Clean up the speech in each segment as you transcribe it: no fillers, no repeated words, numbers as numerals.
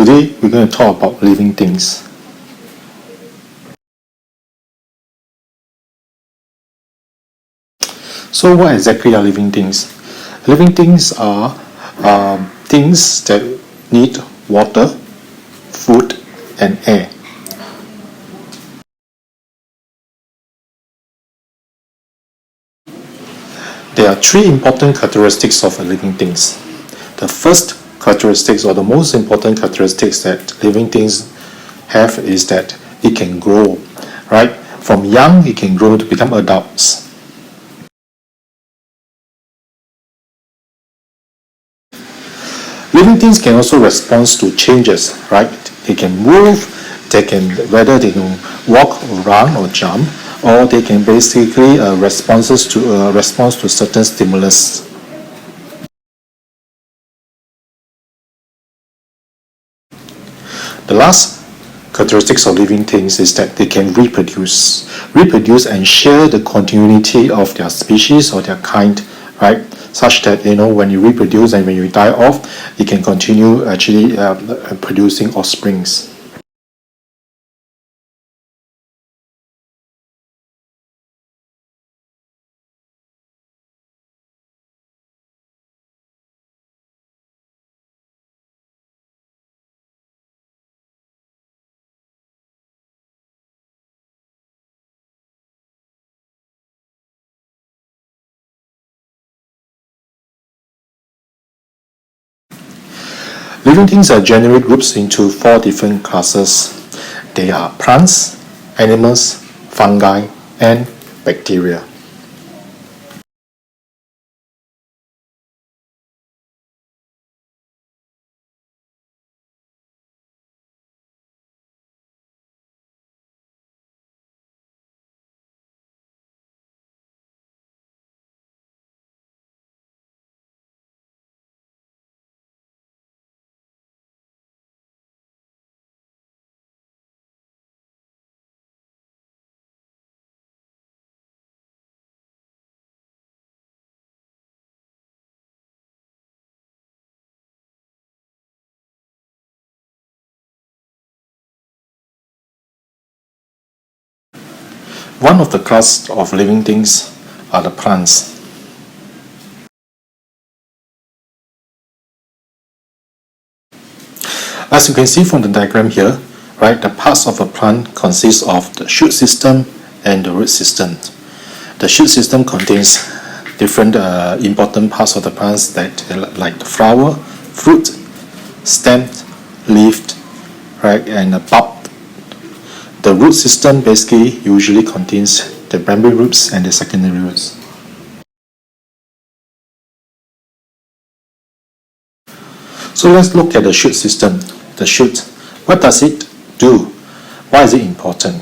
Today we're going to talk about living things. So what exactly are living things? Living things are things that need water, food and air. There are three important characteristics of living things. The first characteristics, or the most important characteristics that living things have, is that it can grow, right? From young, it can grow to become adults. Living things can also respond to changes, right? They can move, whether they can walk, or run, or jump, or they can basically respond to certain stimulus. The last characteristics of living things is that they can reproduce and share the continuity of their species or their kind, right? Such that when you reproduce and when you die off, it can continue actually producing offsprings. Living things are generally grouped into four different classes. They are plants, animals, fungi, and bacteria. One of the class of living things are the plants. As you can see from the diagram here, right, the parts of a plant consist of the shoot system and the root system. The shoot system contains different important parts of the plants like the flower, fruit, stem, leaf, right, and a bulb. The root system basically usually contains the primary roots and the secondary roots. So let's look at the shoot system. The shoot, what does it do? Why is it important?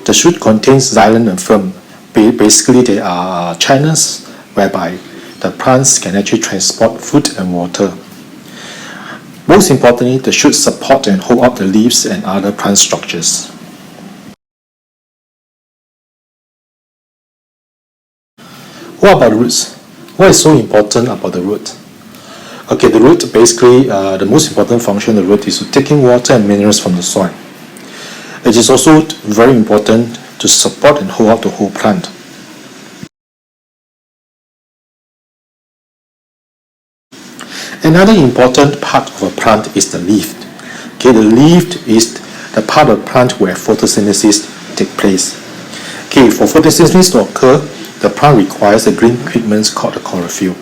The shoot contains xylem and phloem. Basically, they are channels whereby the plants can actually transport food and water. Most importantly, the shoots support and hold up the leaves and other plant structures. What about the roots? What is so important about the root? Okay, the root basically, the most important function of the root is to take in water and minerals from the soil. It is also very important to support and hold up the whole plant. Another important part of a plant is the leaf. Okay, the leaf is the part of the plant where photosynthesis takes place. Okay, for photosynthesis to occur, the plant requires a green pigment called the chlorophyll.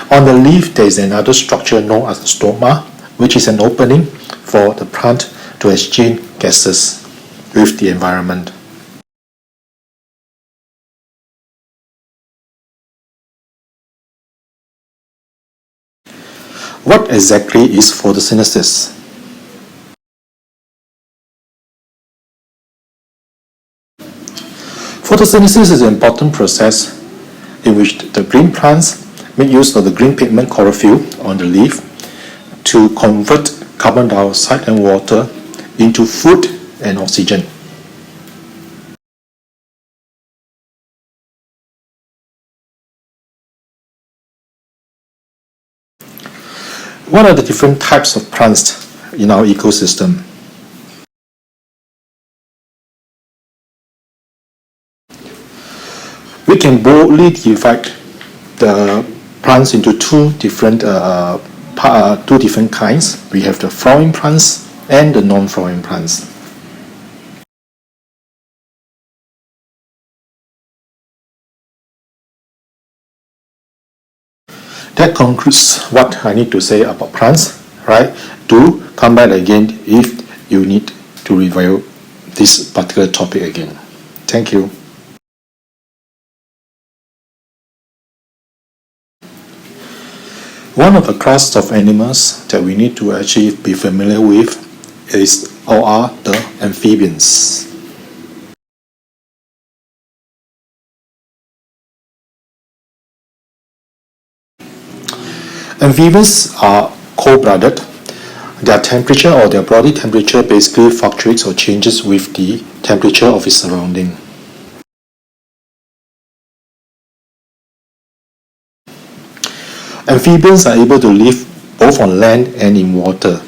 On the leaf, there is another structure known as the stoma, which is an opening for the plant to exchange gases with the environment. What exactly is photosynthesis? Photosynthesis is an important process in which the green plants make use of the green pigment chlorophyll on the leaf to convert carbon dioxide and water into food and oxygen. What are the different types of plants in our ecosystem. We can boldly divide the plants into two different kinds. We have the flowering plants and the non-flowering plants. That concludes what I need to say about plants, right? Do come back again if you need to review this particular topic again. Thank you. One of the class of animals that we need to actually be familiar with are the amphibians. Amphibians are cold-blooded. Their temperature or their body temperature basically fluctuates or changes with the temperature of its surrounding. Amphibians are able to live both on land and in water,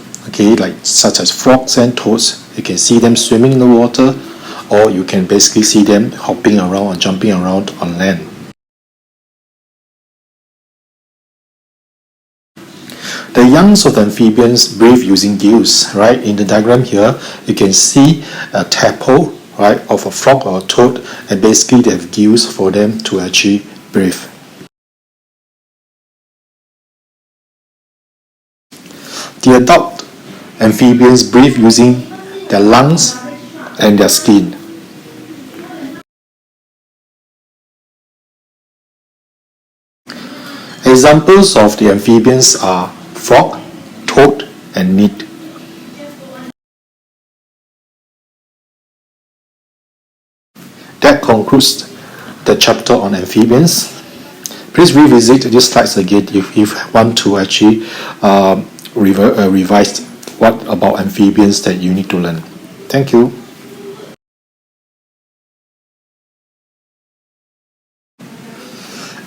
such as frogs and toads. You can see them swimming in the water, or you can basically see them hopping around or jumping around on land. The youngs of the amphibians breathe using gills, right? In the diagram here, you can see a tadpole, right, of a frog or a toad, and basically they have gills for them to actually breathe. The adult amphibians breathe using their lungs and their skin. Examples of the amphibians are frog, toad, and newt. That concludes the chapter on amphibians. Please revisit these slides again if you want to actually revise what about amphibians that you need to learn. Thank you.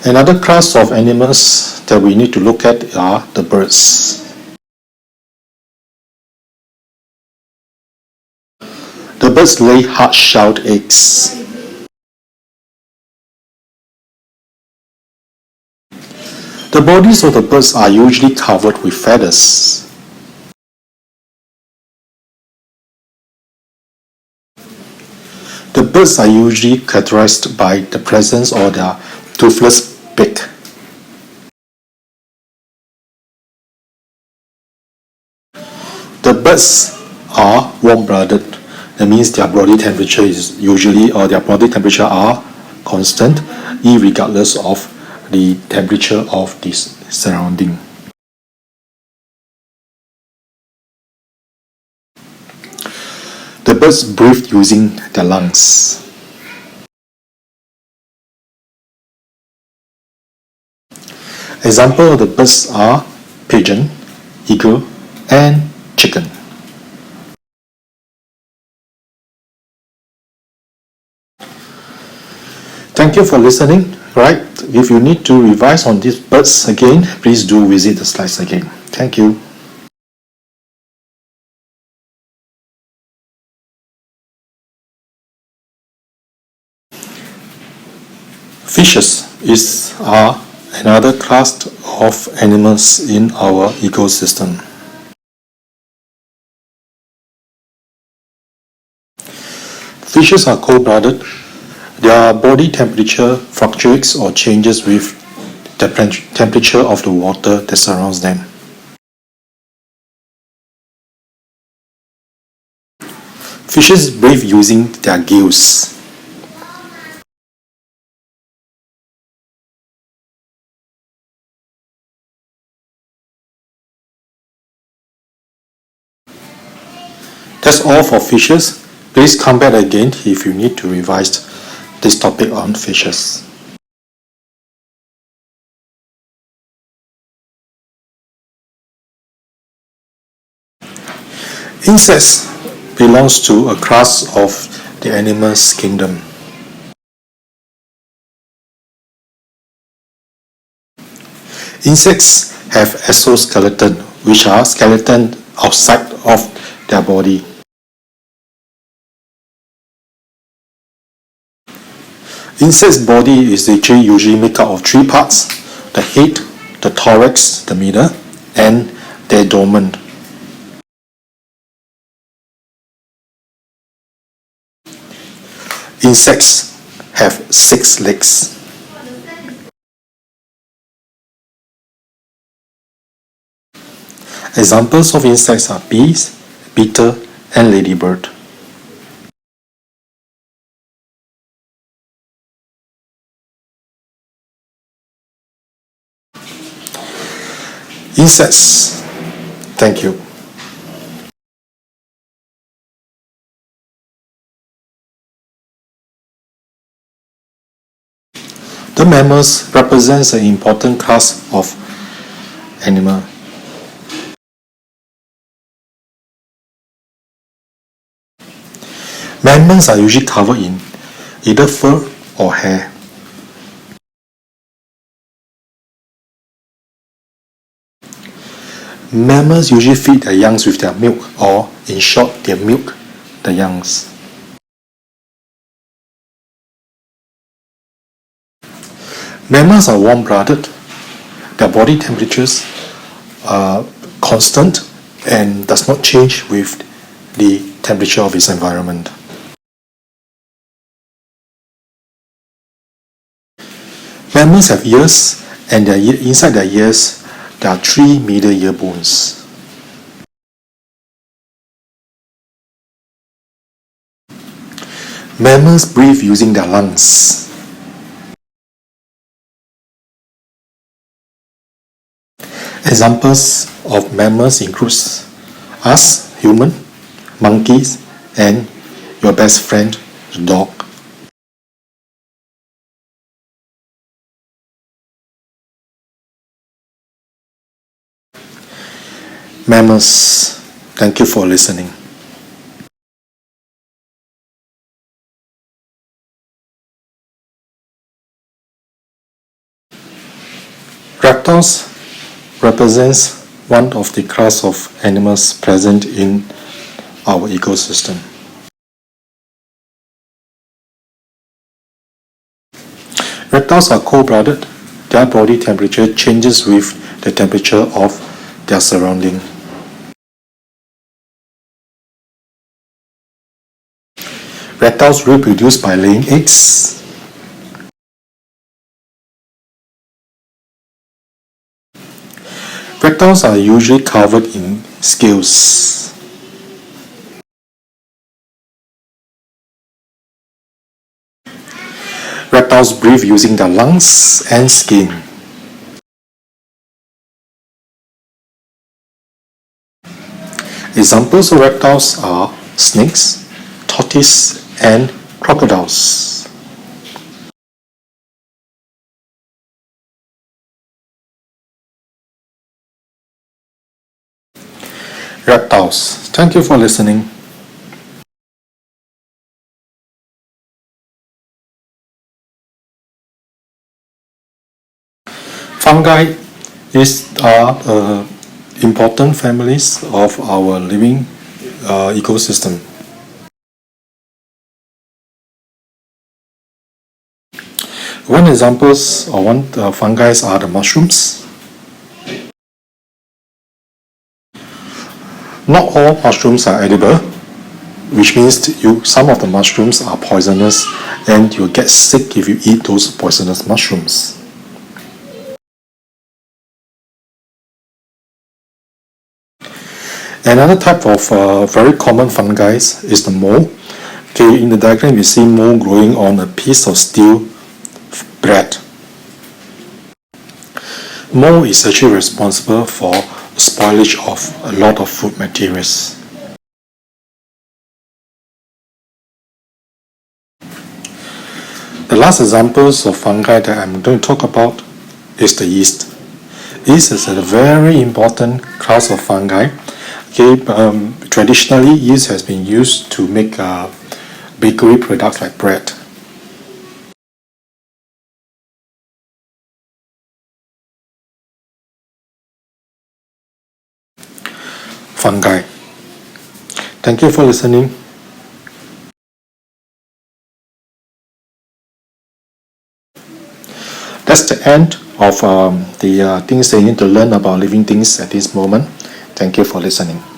Another class of animals that we need to look at are the birds. The birds lay hard-shelled eggs. The bodies of the birds are usually covered with feathers. The birds are usually characterized by the presence of their toothless beak. The birds are warm-blooded. That means their body temperature are constant, irregardless of the temperature of this surrounding. The birds breathe using their lungs. Examples of the birds are pigeon, eagle, and chicken. Thank you for listening. Right, if you need to revise on these birds again, please do visit the slides again. Thank you. Fishes are another class of animals in our ecosystem. Fishes are cold-blooded. Their body temperature fluctuates or changes with the temperature of the water that surrounds them. Fishes breathe using their gills. That's all for fishes. Please come back again if you need to revise this topic on fishes. Insects belongs to a class of the animals kingdom. Insects have exoskeleton, which are skeleton outside of their body. Insect's body is actually usually made up of three parts: the head, the thorax, the middle, and the abdomen. Insects have 6 legs. Examples of insects are bees, beetle, and ladybird. Insects. Thank you. The mammals represents an important class of animal. Mammals are usually covered in either fur or hair. Mammals usually feed their youngs with their milk, or in short, they milk the youngs. Mammals are warm-blooded. Their body temperatures are constant and does not change with the temperature of its environment. Mammals have ears, and inside their ears there are 3 middle ear bones. Mammals breathe using their lungs. Examples of mammals include us, human, monkeys, and your best friend, the dog. Mammals. Thank you for listening. Reptiles represents one of the class of animals present in our ecosystem. Reptiles are cold-blooded. Their body temperature changes with the temperature of their surrounding. Reptiles reproduce by laying eggs. Reptiles are usually covered in scales. Reptiles breathe using their lungs and skin. Examples of reptiles are snakes, tortoises, and crocodiles. Reptiles. Thank you for listening. Fungi are important families of our living ecosystem. One examples or fungi are the mushrooms. Not all mushrooms are edible, which means some of the mushrooms are poisonous and you'll get sick if you eat those poisonous mushrooms. Another type of very common fungi is the mole. Okay, in the diagram you see mole growing on a piece of steel bread. Mole is actually responsible for spoilage of a lot of food materials. The last examples of fungi that I'm going to talk about is the yeast. Yeast is a very important class of fungi. Okay, traditionally, yeast has been used to make bakery products like bread. Fungi. Thank you for listening. That's the end of the things they need to learn about living things at this moment. Thank you for listening.